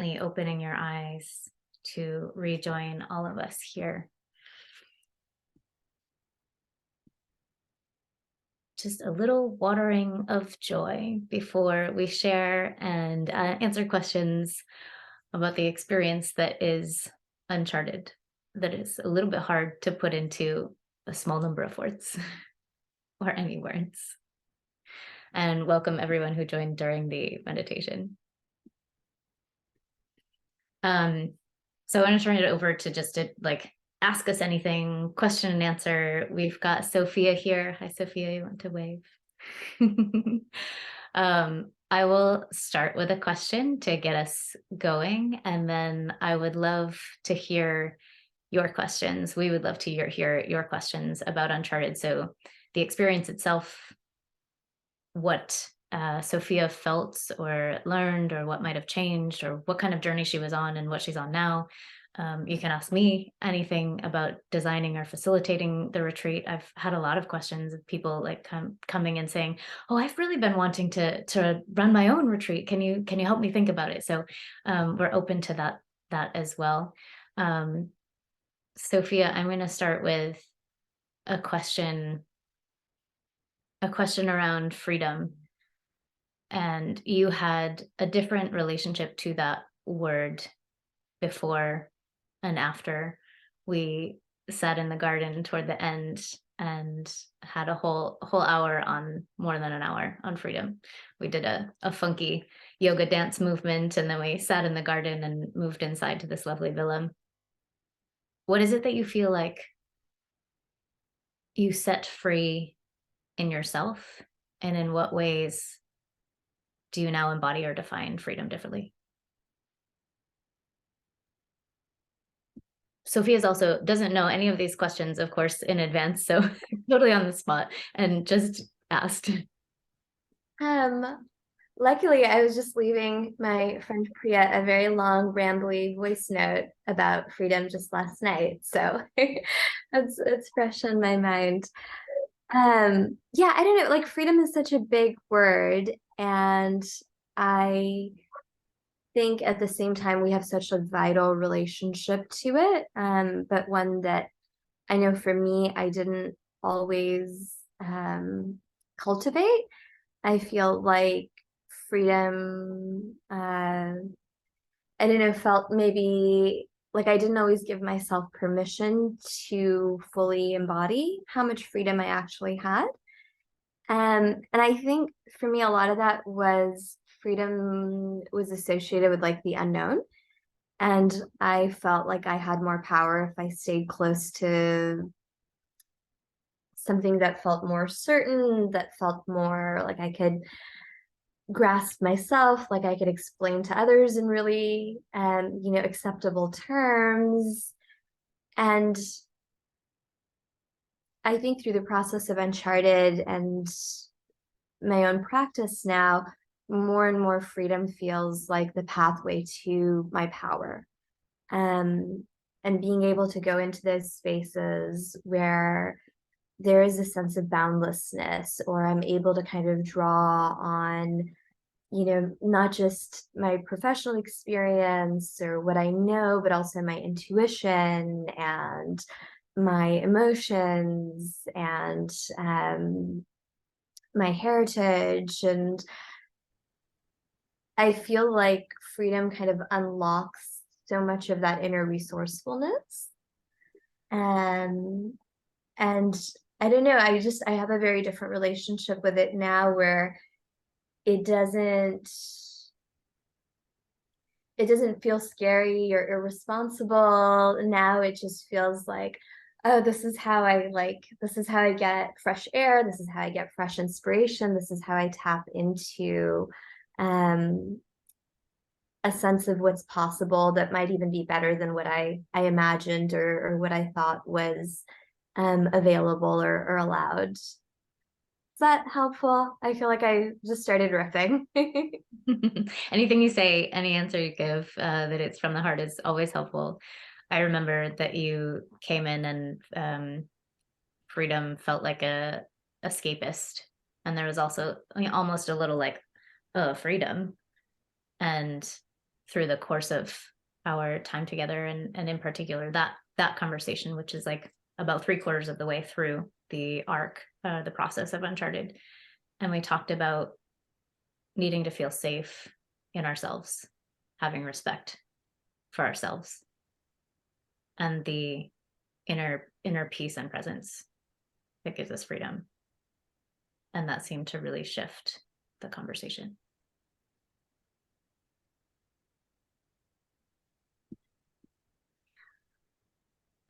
Opening your eyes to rejoin all of us here. Just a little watering of joy before we share and answer questions about the experience that is Uncharted, that is a little bit hard to put into a small number of words or any words. And welcome everyone who joined during the meditation. So I want to turn it over to just to ask us anything, question and answer. We've got Sofiya here. Hi, Sofiya, you want to wave? I will start with a question to get us going, and then I would love to hear your questions. We would love to hear your questions about Uncharted. So the experience itself, what Sofiya felt or learned, or what might have changed, or what kind of journey she was on and what she's on now. You can ask me anything about designing or facilitating the retreat. I've had a lot of questions of people coming and saying, "Oh, I've really been wanting to run my own retreat. Can you help me think about it?" So we're open to that as well. Sofiya, I'm going to start with a question around freedom. And you had a different relationship to that word before and after. We sat in the garden toward the end and had a whole hour, on more than an hour, on freedom. We did a funky yoga dance movement, and then we sat in the garden and moved inside to this lovely villa. What is it that you feel like you set free in yourself, and in what ways do you now embody or define freedom differently? Sofiya's also doesn't know any of these questions, of course, in advance, so totally on the spot and just asked. Luckily, I was just leaving my friend Priya a very long, rambly voice note about freedom just last night, so it's fresh in my mind. Yeah, I don't know, like freedom is such a big word, and I think at the same time we have such a vital relationship to it, but one that I know for me I didn't always cultivate. I feel like freedom, I don't know, felt maybe like I didn't always give myself permission to fully embody how much freedom I actually had. And I think for me, a lot of that was freedom was associated with like the unknown. And I felt like I had more power if I stayed close to something that felt more certain, that felt more like I could grasp myself, like I could explain to others in really, acceptable terms. And I think through the process of Uncharted and my own practice now, more and more freedom feels like the pathway to my power. And being able to go into those spaces where there is a sense of boundlessness, or I'm able to kind of draw on, not just my professional experience or what I know, but also my intuition and my emotions and my heritage. And I feel like freedom kind of unlocks so much of that inner resourcefulness. And I don't know, I have a very different relationship with it now, where it doesn't feel scary or irresponsible. Now it just feels like, oh, this is how I get fresh air, this is how I get fresh inspiration, this is how I tap into a sense of what's possible that might even be better than what I imagined or what I thought was available or allowed. Is that helpful? I feel like I just started riffing. Anything you say, any answer you give, that it's from the heart, is always helpful. I remember that you came in and freedom felt like a escapist, and there was also almost a little like, oh, freedom. And through the course of our time together, and in particular that conversation, which is like about 3/4 of the way through the arc, the process of Uncharted. And we talked about needing to feel safe in ourselves, having respect for ourselves, and the inner peace and presence that gives us freedom. And that seemed to really shift the conversation.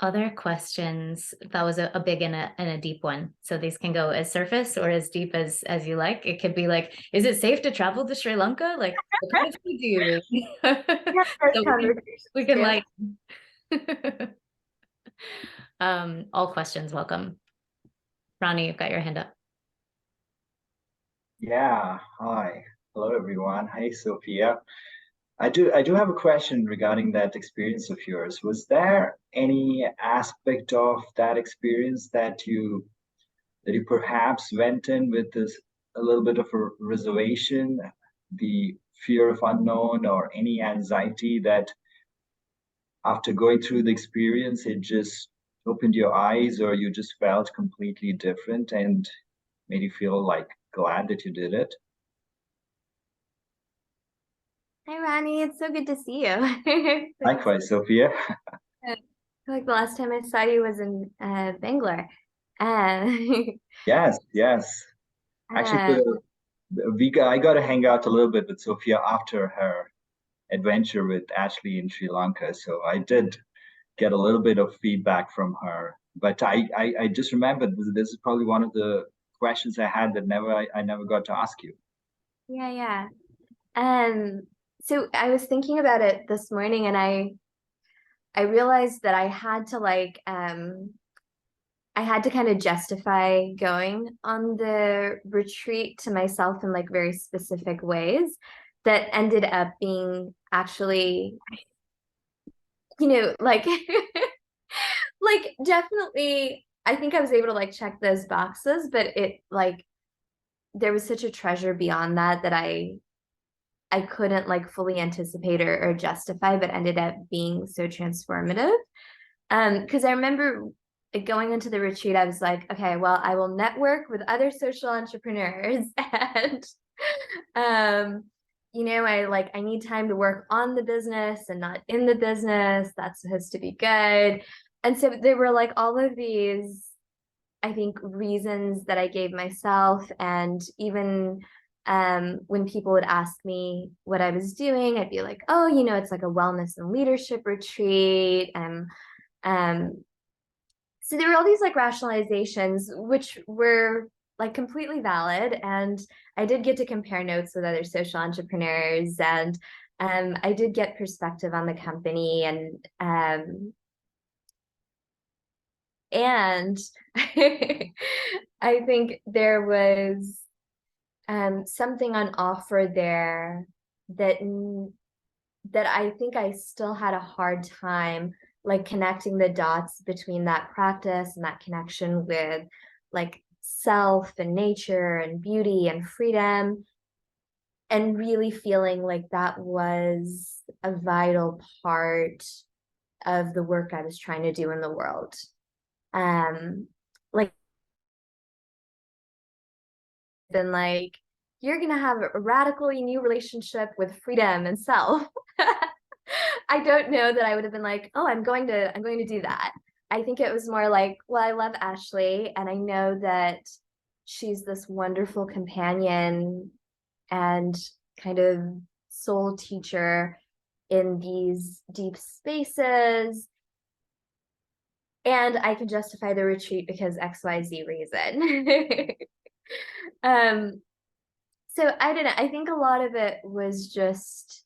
Other questions? That was a big and a deep one. So these can go as surface or as deep as you like. It could be like, is it safe to travel to Sri Lanka? Like, what kind of food do you eat? Yeah, So we can too. like all questions welcome. Ronnie, you've got your hand up. Yeah, hi. Hello everyone. Hey Sophia. I do have a question regarding that experience of yours. Was there any aspect of that experience that you perhaps went in with this a little bit of a reservation, the fear of unknown or any anxiety that after going through the experience it just opened your eyes or you just felt completely different and made you feel like glad that you did it? Hi, Ronnie. It's so good to see you. Likewise, Sophia. Like the last time I saw you was in Bangalore. Uh, Yes, yes. Actually, uh, I got to hang out a little bit with Sophia after her adventure with Ashley in Sri Lanka. So I did get a little bit of feedback from her. But I just remembered this is probably one of the questions I had that I never got to ask you. yeah, yeah. Um, so I was thinking about it this morning, and I realized that I had to kind of justify going on the retreat to myself in like very specific ways that ended up being actually, like like definitely I think I was able to like check those boxes, but it like there was such a treasure beyond that that I couldn't like fully anticipate or justify, but ended up being so transformative. Because I remember going into the retreat, I was like, okay, well, I will network with other social entrepreneurs and I need time to work on the business and not in the business. That's supposed to be good. And so there were like all of these, I think, reasons that I gave myself. And even when people would ask me what I was doing, I'd be like, oh, it's like a wellness and leadership retreat. Um, so there were all these like rationalizations, which were like completely valid. And I did get to compare notes with other social entrepreneurs, and I did get perspective on the company, and I think there was something on offer there that I think I still had a hard time like connecting the dots between that practice and that connection with like self and nature and beauty and freedom, and really feeling like that was a vital part of the work I was trying to do in the world. Like then like you're gonna have a radically new relationship with freedom and self. I don't know that I would have been like, oh, I'm going to do that. I think it was more like, well, I love Ashley and I know that she's this wonderful companion and kind of soul teacher in these deep spaces. And I can justify the retreat because XYZ reason. um, so I don't know. I think a lot of it was just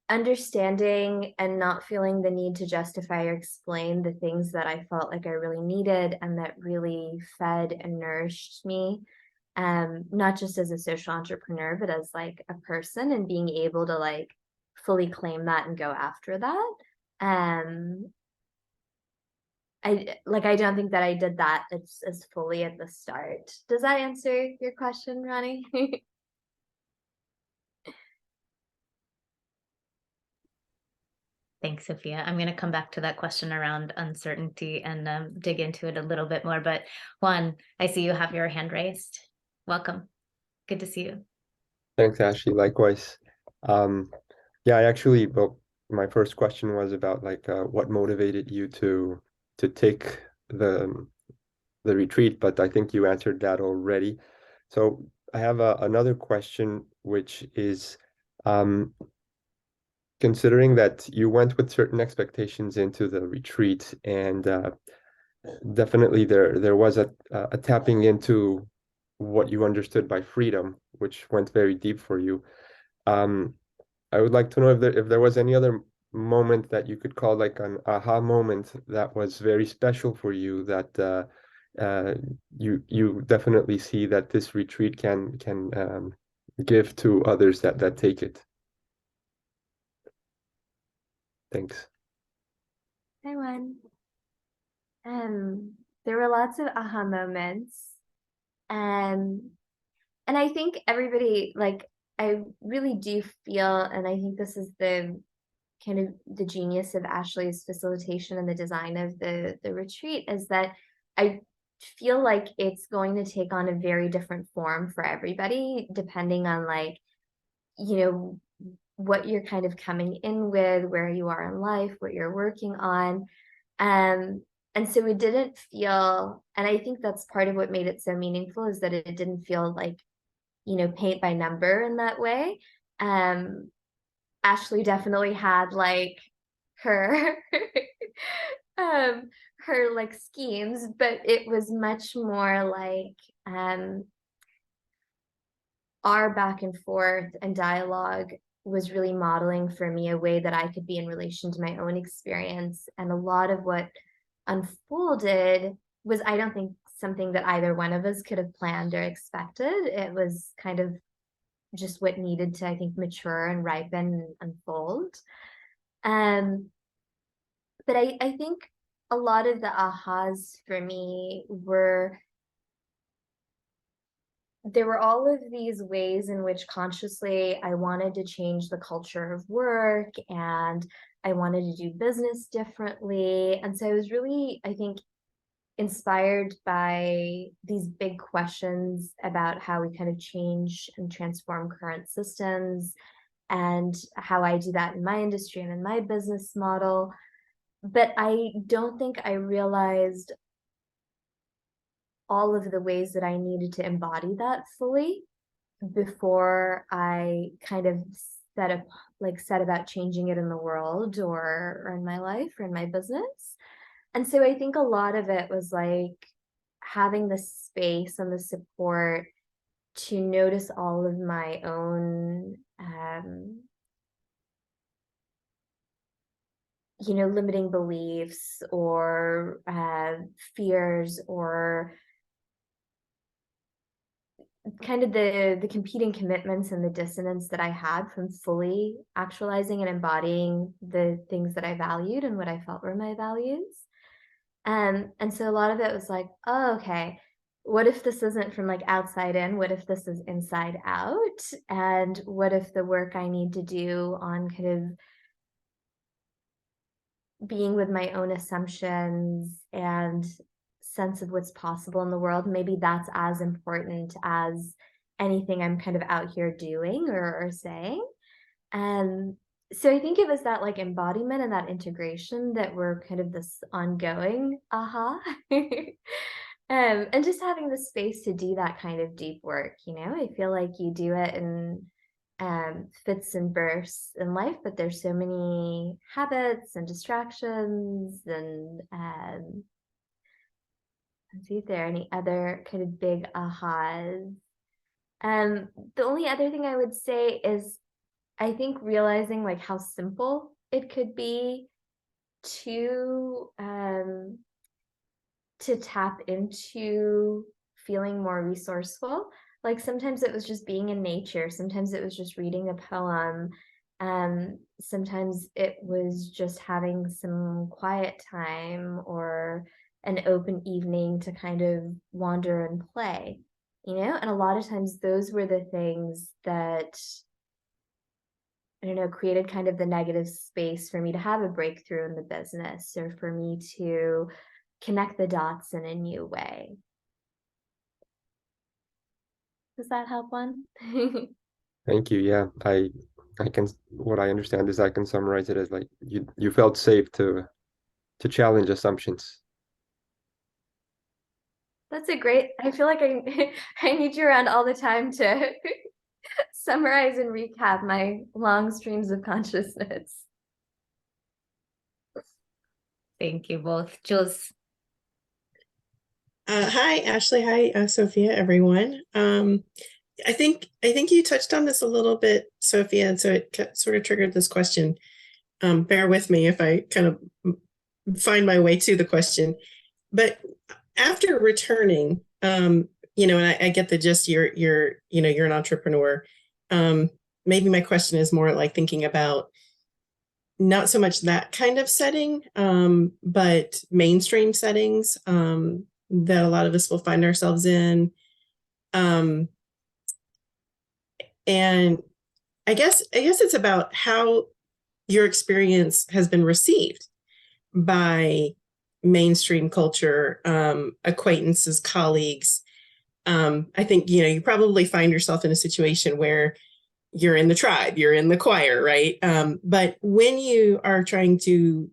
understanding and not feeling the need to justify or explain the things that I felt like I really needed and that really fed and nourished me. Not just as a social entrepreneur, but as like a person, and being able to like fully claim that and go after that. I don't think that I did that as fully at the start. Does that answer your question, Ronnie? Thanks, Sophia. I'm going to come back to that question around uncertainty and dig into it a little bit more. But Juan, I see you have your hand raised. Welcome. Good to see you. Thanks, Ashley. Likewise. Yeah, I actually, well, my first question was about like what motivated you to take the retreat, but I think you answered that already. So I have another question, which is considering that you went with certain expectations into the retreat, and definitely there was a tapping into what you understood by freedom, which went very deep for you. I would like to know if there was any other moment that you could call like an aha moment that was very special for you, that you definitely see that this retreat can give to others that take it. Thanks. Hi, Juan. There were lots of aha moments. And I think everybody, like, I really do feel, and I think this is the kind of the genius of Ashley's facilitation and the design of the retreat, is that I feel like it's going to take on a very different form for everybody, depending on, like, you know, what you're kind of coming in with, where you are in life, what you're working on. And so it didn't feel, and I think that's part of what made it so meaningful, is that it didn't feel like, you know, paint by number in that way. Ashley definitely had like her her like schemes, but it was much more like our back and forth and dialogue was really modeling for me a way that I could be in relation to my own experience. And a lot of what unfolded was, I don't think, something that either one of us could have planned or expected. It was kind of just what needed to, I think, mature and ripen and unfold. But I think a lot of the ahas for me were, there were all of these ways in which consciously I wanted to change the culture of work, and I wanted to do business differently. And so I was really, I think, inspired by these big questions about how we kind of change and transform current systems, and how I do that in my industry and in my business model. But I don't think I realized all of the ways that I needed to embody that fully before I kind of set about changing it in the world, or in my life, or in my business. And so I think a lot of it was like having the space and the support to notice all of my own you know, limiting beliefs, or fears, or kind of the competing commitments and the dissonance that I had from fully actualizing and embodying the things that I valued and what I felt were my values. And so a lot of it was like, oh, okay, what if this isn't from like outside in? What if this is inside out? And what if the work I need to do on kind of being with my own assumptions and sense of what's possible in the world, maybe that's as important as anything I'm kind of out here doing or saying. And so I think it was that like embodiment and that integration that were kind of this ongoing aha. And just having the space to do that kind of deep work, you know, I feel like you do it in fits and bursts in life, but there's so many habits and distractions. And let's see if there are any other kind of big ahas. The only other thing I would say is, I think realizing like how simple it could be to tap into feeling more resourceful. Like sometimes it was just being in nature, sometimes it was just reading a poem, sometimes it was just having some quiet time or an open evening to kind of wander and play, you know. And a lot of times those were the things that I don't know, created kind of the negative space for me to have a breakthrough in the business, or for me to connect the dots in a new way. Does that help one? Thank you. Yeah, I can, what I understand is I can summarize it as like you felt safe to challenge assumptions. That's a great, I feel like I need you around all the time to summarize and recap my long streams of consciousness. Thank you both. Jules. Hi, Ashley. Hi, Sofiya, everyone. I think you touched on this a little bit, Sofiya, and so it sort of triggered this question. Bear with me if I kind of find my way to the question. But after returning, and I get the gist. You're an entrepreneur. Maybe my question is more like thinking about not so much that kind of setting, but mainstream settings that a lot of us will find ourselves in. And I guess it's about how your experience has been received by mainstream culture, acquaintances, colleagues. I think, you probably find yourself in a situation where you're in the tribe, you're in the choir, right? But when you are trying to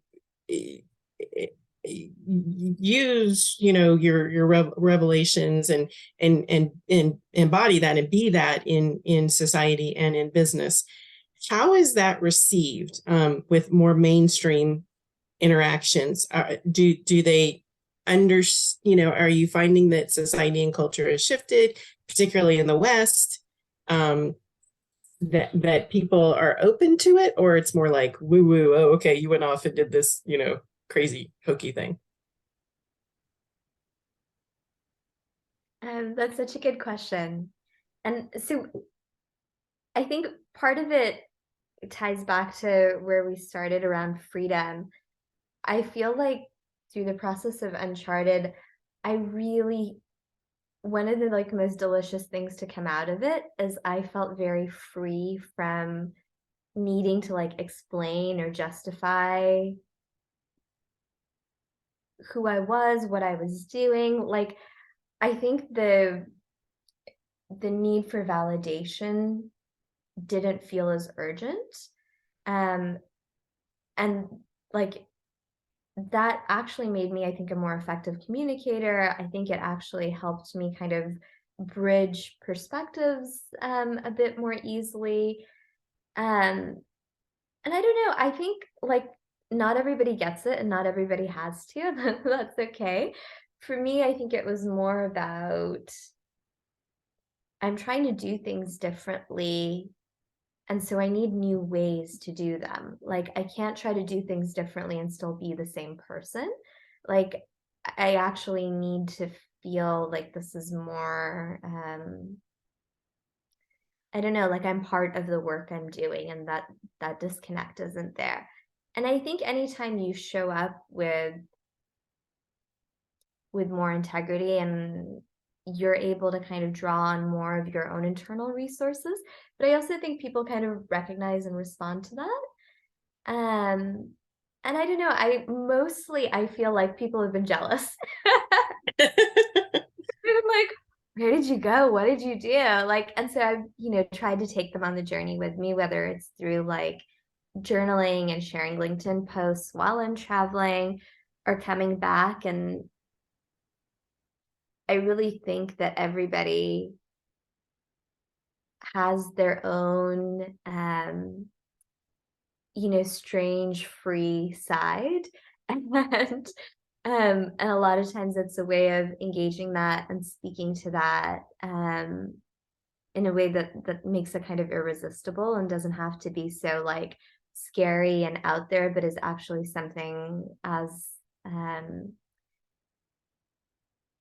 use, your revelations and embody that and be that in society and in business, how is that received with more mainstream interactions? Do they are you finding that society and culture has shifted, particularly in the West? That people are open to it, or it's more like woo woo, oh okay, you went off and did this crazy hokey thing? That's such a good question. And so I think part of it ties back to where we started around freedom. I feel like through the process of Uncharted, one of the most delicious things to come out of it is I felt very free from needing to explain or justify who I was, what I was doing. I think the need for validation didn't feel as urgent. And that actually made me, I think, a more effective communicator. I think it actually helped me kind of bridge perspectives a bit more easily. And I don't know, I think not everybody gets it and not everybody has to. That's okay. For me, I think it was more about I'm trying to do things differently, and so I need new ways to do them. I can't try to do things differently and still be the same person. I actually need to feel like this is more, I don't know, I'm part of the work I'm doing, and that disconnect isn't there. And I think anytime you show up with more integrity, and you're able to kind of draw on more of your own internal resources, but I also think people kind of recognize and respond to that. And I don't know, I feel like people have been jealous. I'm like, where did you go? What did you do? And so I've, tried to take them on the journey with me, whether it's through journaling and sharing LinkedIn posts while I'm traveling or coming back. And I really think that everybody has their own, strange free side. And a lot of times it's a way of engaging that and speaking to that in a way that makes it kind of irresistible and doesn't have to be so scary and out there, but is actually something as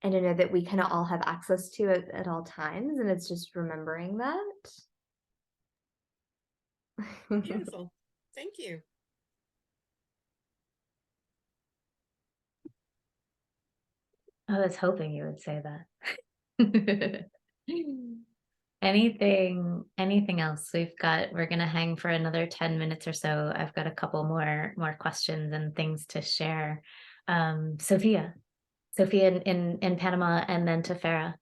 I don't know, that we kind of all have access to at all times. And it's just remembering that. Beautiful. Thank you. I was hoping you would say that. Anything else? We're gonna hang for another 10 minutes or so. I've got a couple more questions and things to share. Sophia in Panama, and then to Farah.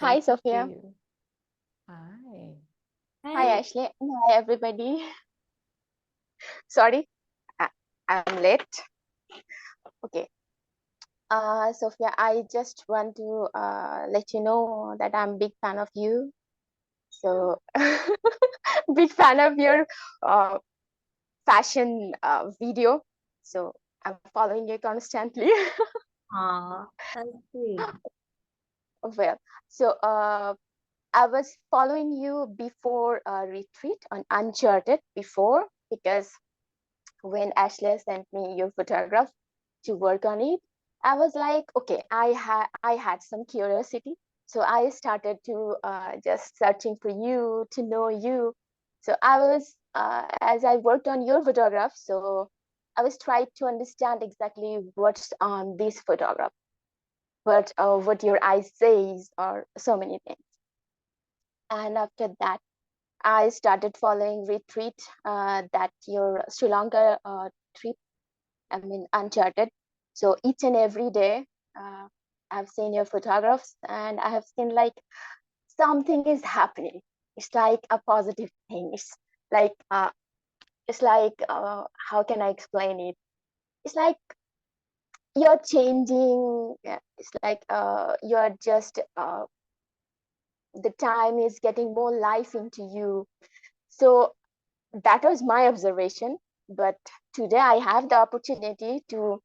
Hi, Thank Sophia. you. Hi. Hi, Ashley. And hi, everybody. Sorry, I'm late. Okay. Sophia, I just want to let you know that I'm a big fan of you. So, big fan of your fashion video. So, I'm following you constantly. Aw, that's sweet. Well, so I was following you before a retreat on Uncharted before, because when Ashley sent me your photograph to work on it, I was like, okay, I had some curiosity, so I started to just searching for you to know you. So I was as I worked on your photograph, so I was trying to understand exactly what's on this photograph, what your eyes says, or so many things. And after that, I started following retreat, that your Sri Lanka trip, I mean, Uncharted. So each and every day, I've seen your photographs, and I have seen like something is happening. It's like a positive thing. It's like how can I explain it? It's like you're changing. Yeah, it's like you're just the time is getting more life into you. So that was my observation. But today I have the opportunity to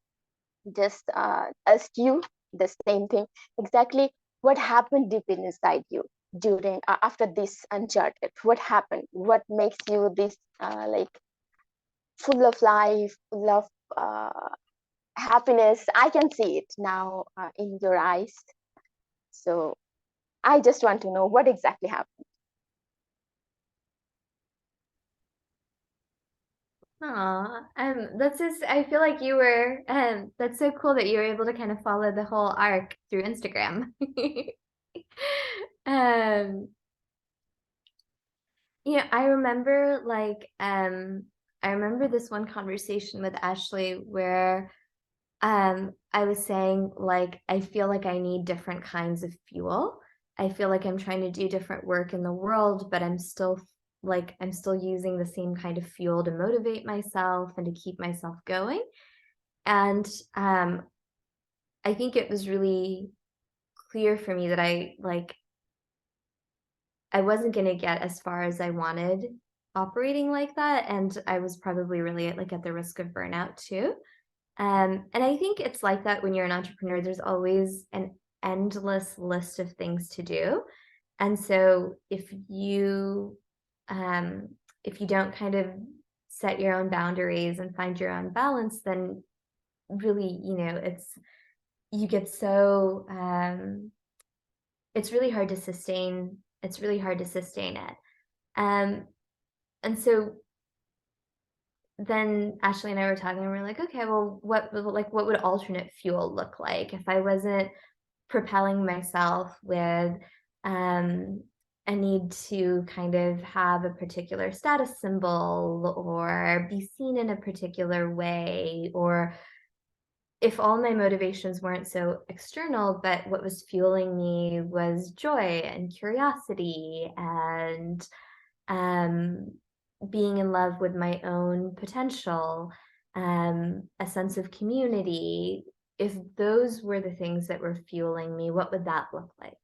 just ask you the same thing. Exactly what happened deep inside you during after this Uncharted? What happened? What makes you this like full of life, full of happiness? I can see it now in your eyes. So I just want to know what exactly happened. Aw, that's just, I feel like you were, that's so cool that you were able to kind of follow the whole arc through Instagram. Um, yeah, I remember this one conversation with Ashley where I was saying like I feel like I need different kinds of fuel. I feel like I'm trying to do different work in the world, but I'm still using the same kind of fuel to motivate myself and to keep myself going. And I think it was really clear for me that I wasn't going to get as far as I wanted operating like that, and I was probably really like at the risk of burnout too. And I think it's like that when you're an entrepreneur. There's always an endless list of things to do, and so if you don't kind of set your own boundaries and find your own balance, then really, you get so it's really hard to sustain. It's really hard to sustain it. And so then Ashley and I were talking, and we're like, okay, well, what would alternate fuel look like if I wasn't propelling myself with a need to kind of have a particular status symbol or be seen in a particular way, or if all my motivations weren't so external, but what was fueling me was joy and curiosity and being in love with my own potential, a sense of community. If those were the things that were fueling me, what would that look like?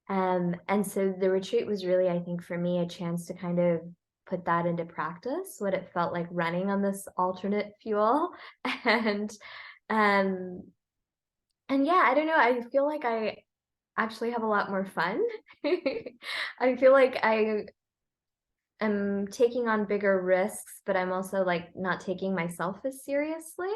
And so the retreat was really, I think, for me, a chance to kind of put that into practice, what it felt like running on this alternate fuel. And yeah, I don't know, I feel like I actually have a lot more fun. I feel like I am taking on bigger risks, but I'm also like not taking myself as seriously.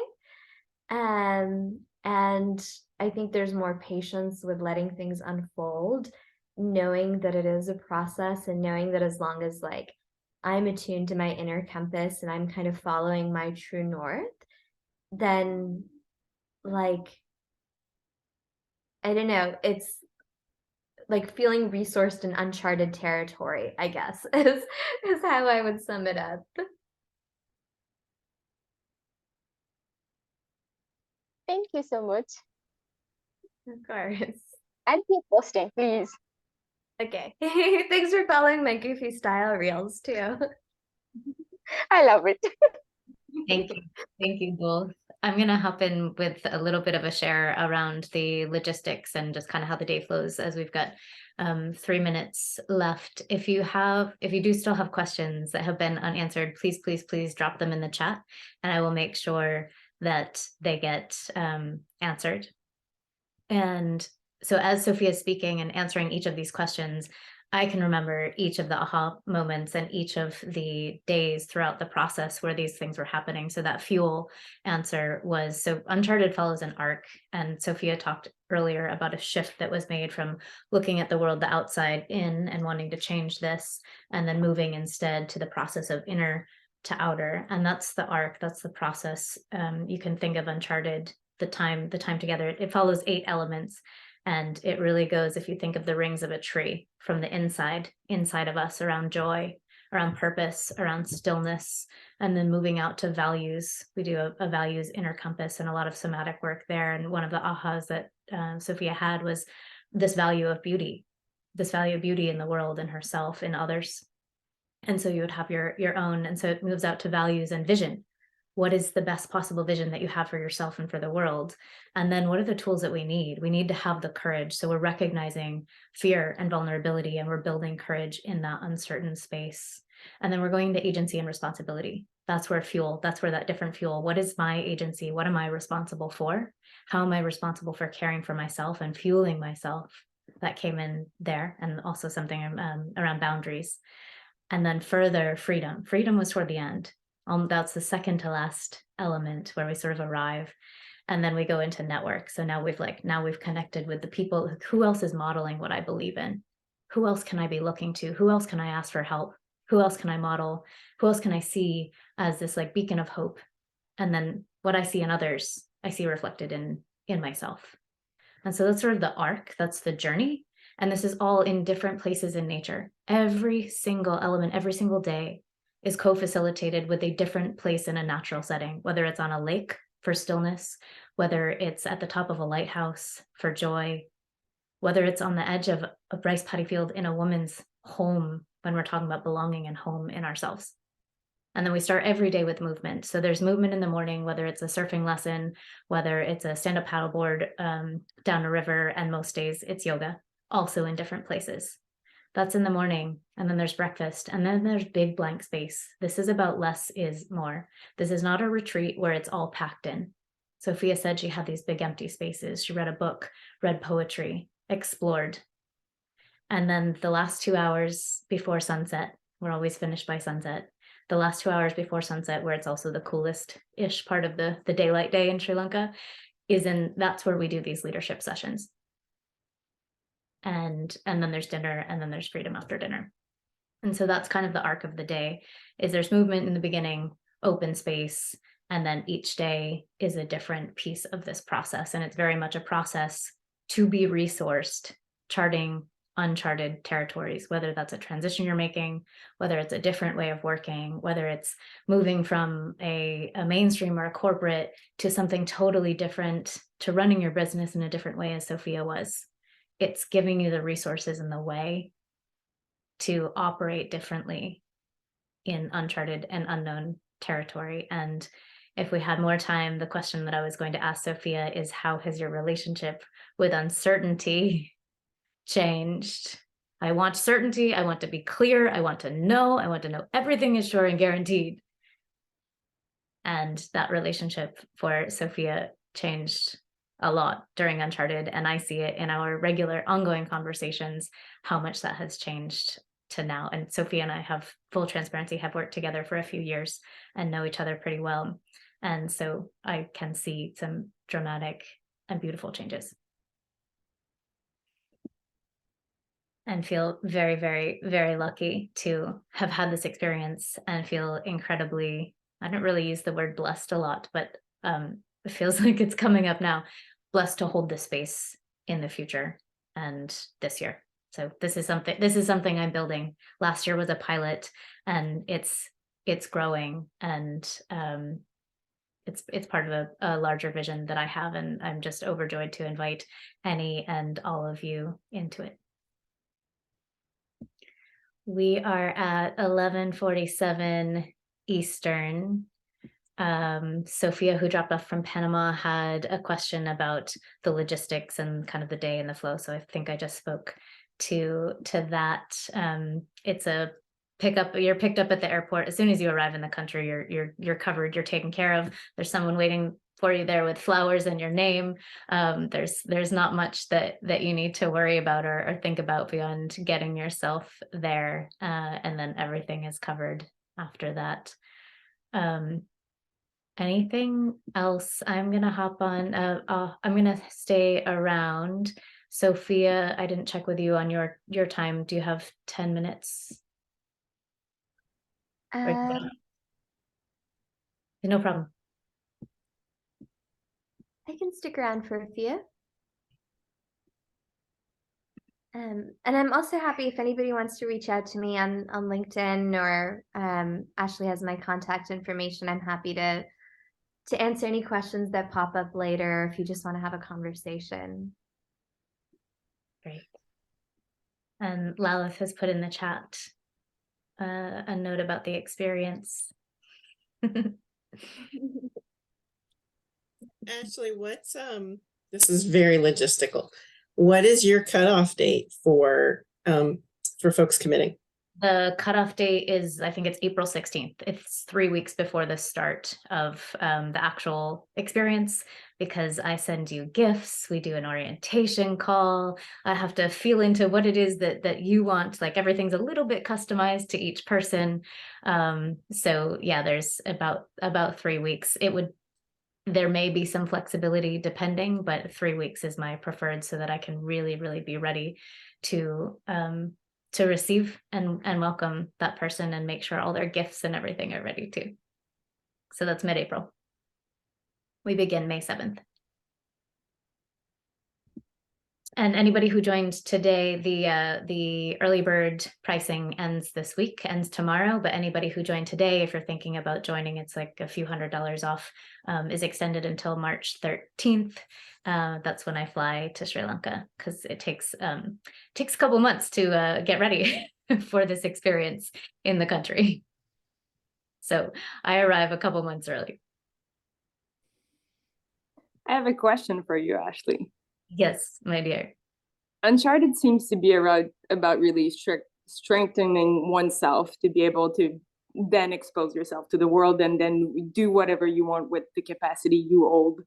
And I think there's more patience with letting things unfold, knowing that it is a process, and knowing that as long as like I'm attuned to my inner compass and I'm kind of following my true north, then like I don't know, it's like feeling resourced in uncharted territory, I guess, is how I would sum it up. Thank you so much. Of course. And keep posting, please. Okay. Thanks for following my goofy style reels too. I love it. Thank you. Thank you both. I'm going to hop in with a little bit of a share around the logistics and just kind of how the day flows, as we've got 3 minutes left. If you do still have questions that have been unanswered, please, please, please drop them in the chat, and I will make sure that they get answered. And so as Sofiya is speaking and answering each of these questions, I can remember each of the aha moments and each of the days throughout the process where these things were happening. So that fuel answer was, so Uncharted follows an arc, and Sofiya talked earlier about a shift that was made from looking at the world the outside in and wanting to change this, and then moving instead to the process of inner to outer. And that's the arc, that's the process. You can think of Uncharted, the time together. It follows 8 elements. And it really goes, if you think of the rings of a tree, from the inside of us, around joy, around purpose, around stillness, and then moving out to values. We do a values inner compass and a lot of somatic work there. And one of the ahas that Sofiya had was this value of beauty in the world, in herself, in others. And so you would have your own. And so it moves out to values and vision. What is the best possible vision that you have for yourself and for the world? And then what are the tools that we need? We need to have the courage. So we're recognizing fear and vulnerability, and we're building courage in that uncertain space. And then we're going to agency and responsibility. That's where that different fuel. What is my agency? What am I responsible for? How am I responsible for caring for myself and fueling myself? That came in there, and also something around boundaries. And then further, freedom. Freedom was toward the end. That's the second to last element where we sort of arrive. And then we go into network. So now we've connected with the people. Who else is modeling what I believe in? Who else can I be looking to? Who else can I ask for help? Who else can I model? Who else can I see as this like beacon of hope? And then what I see in others, I see reflected in myself. And so that's sort of the arc, that's the journey. And this is all in different places in nature. Every single element, every single day is co-facilitated with a different place in a natural setting, whether it's on a lake for stillness, whether it's at the top of a lighthouse for joy, whether it's on the edge of a rice paddy field in a woman's home when we're talking about belonging and home in ourselves. And then we start every day with movement. So there's movement in the morning, whether it's a surfing lesson, whether it's a stand-up paddleboard down a river, and most days it's yoga, also in different places. That's in the morning. And then there's breakfast. And then there's big blank space. This is about less is more. This is not a retreat where it's all packed in. Sofiya said she had these big empty spaces. She read a book, read poetry, explored. And then the last 2 hours before sunset, we're always finished by sunset. The last 2 hours before sunset, where it's also the coolest-ish part of the daylight day in Sri Lanka, that's where we do these leadership sessions. And then there's dinner, and then there's freedom after dinner. And so that's kind of the arc of the day, is there's movement in the beginning, open space, and then each day is a different piece of this process. And it's very much a process to be resourced, charting uncharted territories, whether that's a transition you're making, whether it's a different way of working, whether it's moving from a mainstream or a corporate to something totally different, to running your business in a different way, as Sofiya was. It's giving you the resources and the way to operate differently in uncharted and unknown territory. And if we had more time, the question that I was going to ask Sofiya is, how has your relationship with uncertainty changed? I want certainty. I want to be clear. I want to know everything is sure and guaranteed. And that relationship for Sofiya changed a lot during Uncharted, and I see it in our regular ongoing conversations, how much that has changed to now. And Sofiya and I, have full transparency, have worked together for a few years and know each other pretty well. And so I can see some dramatic and beautiful changes. And feel very, very, very lucky to have had this experience, and feel incredibly, I don't really use the word blessed a lot, but it feels like it's coming up now, blessed to hold this space in the future and this year. So this is something I'm building. Last year was a pilot, and it's growing, and it's part of a larger vision that I have, and I'm just overjoyed to invite any and all of you into it. We are at 11:47 Eastern. Sofiya, who dropped off from Panama, had a question about the logistics and kind of the day and the flow. So I think I just spoke to that. It's a pickup. You're picked up at the airport as soon as you arrive in the country. You're covered. You're taken care of. There's someone waiting for you there with flowers and your name. There's not much that you need to worry about or think about beyond getting yourself there, and then everything is covered after that. Anything else? I'm gonna hop on. I'm gonna stay around. Sofiya, I didn't check with you on your time. Do you have 10 minutes? No problem. I can stick around for a few. And I'm also happy if anybody wants to reach out to me on LinkedIn, or Ashley has my contact information. I'm happy to answer any questions that pop up later, if you just want to have a conversation. Great. And Lalith has put in the chat a note about the experience. Ashley, what's this is very logistical. What is your cutoff date for folks committing? The cutoff date is, I think it's April 16th. It's 3 weeks before the start of the actual experience, because I send you gifts. We do an orientation call. I have to feel into what it is that you want. Like, everything's a little bit customized to each person. So yeah, there's about 3 weeks. There may be some flexibility depending, but 3 weeks is my preferred, so that I can really, really be ready to receive and welcome that person and make sure all their gifts and everything are ready too. So that's mid-April. We begin May 7th. And anybody who joined today, the early bird pricing ends this week, ends tomorrow. But anybody who joined today, if you're thinking about joining, it's like a few $100s off, is extended until March 13th. That's when I fly to Sri Lanka, because it takes a couple months to get ready for this experience in the country. So I arrive a couple months early. I have a question for you, Ashley. Yes, my dear. Uncharted seems to be about really strengthening oneself to be able to then expose yourself to the world and then do whatever you want with the capacity you hold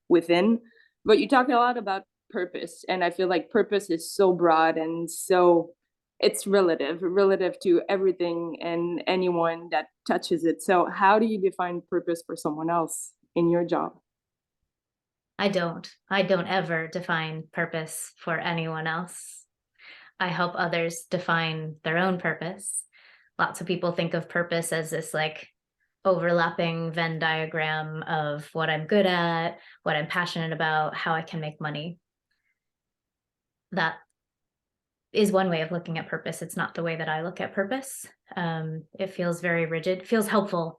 within. But you talk a lot about purpose, and I feel like purpose is so broad and so it's relative to everything and anyone that touches it. So how do you define purpose for someone else in your job? I don't ever define purpose for anyone else. I help others define their own purpose. Lots of people think of purpose as this like overlapping Venn diagram of what I'm good at, what I'm passionate about, how I can make money. That is one way of looking at purpose. It's not the way that I look at purpose. It feels very rigid. It feels helpful,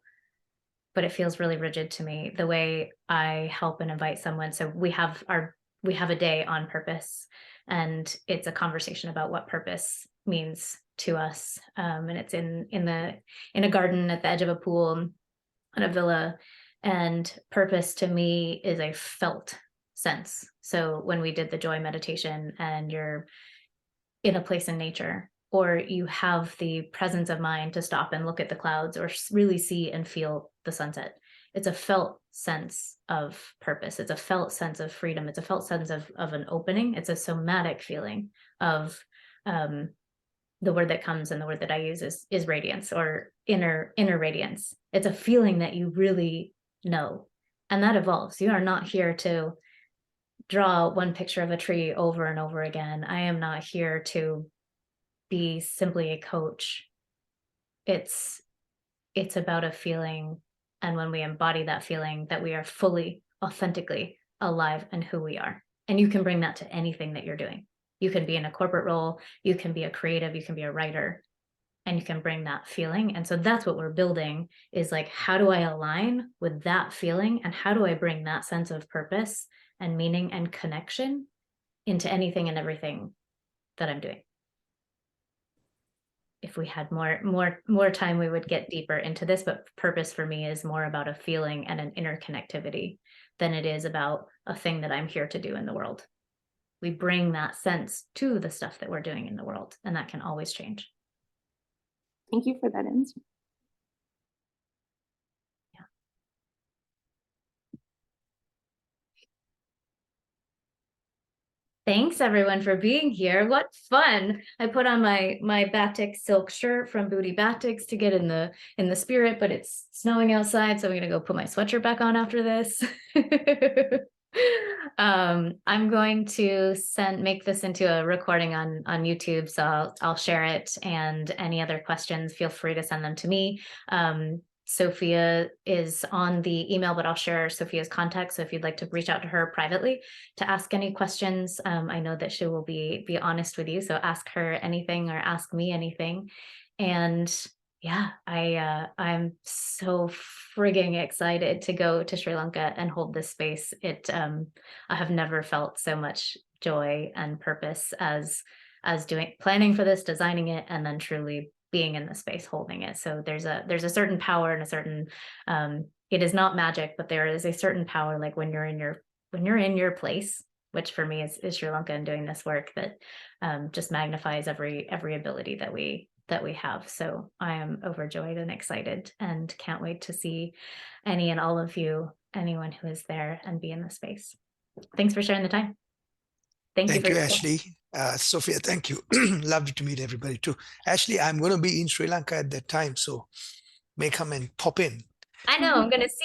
but it feels really rigid to me, the way I help and invite someone. So we have a day on purpose, and it's a conversation about what purpose means to us. And it's in a garden at the edge of a pool in a villa. And purpose to me is a felt sense. So when we did the joy meditation, and you're in a place in nature, or you have the presence of mind to stop and look at the clouds or really see and feel the sunset, it's a felt sense of purpose. It's a felt sense of freedom. It's a felt sense of an opening. It's a somatic feeling of the word that comes, and the word that I use is radiance, or inner radiance. It's a feeling that you really know, and that evolves. You are not here to draw one picture of a tree over and over again. I am not here to be simply a coach. It's about a feeling, and when we embody that feeling, that we are fully, authentically alive in who we are. And you can bring that to anything that you're doing. You can be in a corporate role, you can be a creative, you can be a writer, and you can bring that feeling. And so that's what we're building, is like, how do I align with that feeling? And how do I bring that sense of purpose and meaning and connection into anything and everything that I'm doing? If we had more time, we would get deeper into this, but purpose for me is more about a feeling and an interconnectivity than it is about a thing that I'm here to do in the world. We bring that sense to the stuff that we're doing in the world, and that can always change. Thank you for that answer. Yeah. Thanks everyone for being here. What fun. I put on my batik silk shirt from Booty Batiks to get in the spirit, but it's snowing outside, so I'm gonna go put my sweatshirt back on after this. I'm going to make this into a recording on YouTube, so I'll share it, and any other questions, feel free to send them to me. Sofiya is on the email, but I'll share Sofiya's contact. So if you'd like to reach out to her privately to ask any questions, I know that she will be honest with you. So ask her anything or ask me anything. And yeah, I'm so frigging excited to go to Sri Lanka and hold this space. I have never felt so much joy and purpose as planning for this, designing it, and then truly being in the space holding it. So there's a certain power and a certain it is not magic, but there is a certain power, like when you're in your place, which for me is Sri Lanka, and doing this work that just magnifies every ability that we have. So I am overjoyed and excited, and can't wait to see any and all of you, anyone who is there, and be in the space. Thanks for sharing the time. Thank you, Ashley. Sofiya, thank you. Lovely to meet everybody too. Ashley, I'm going to be in Sri Lanka at that time, so may come and pop in. I know, I'm going to see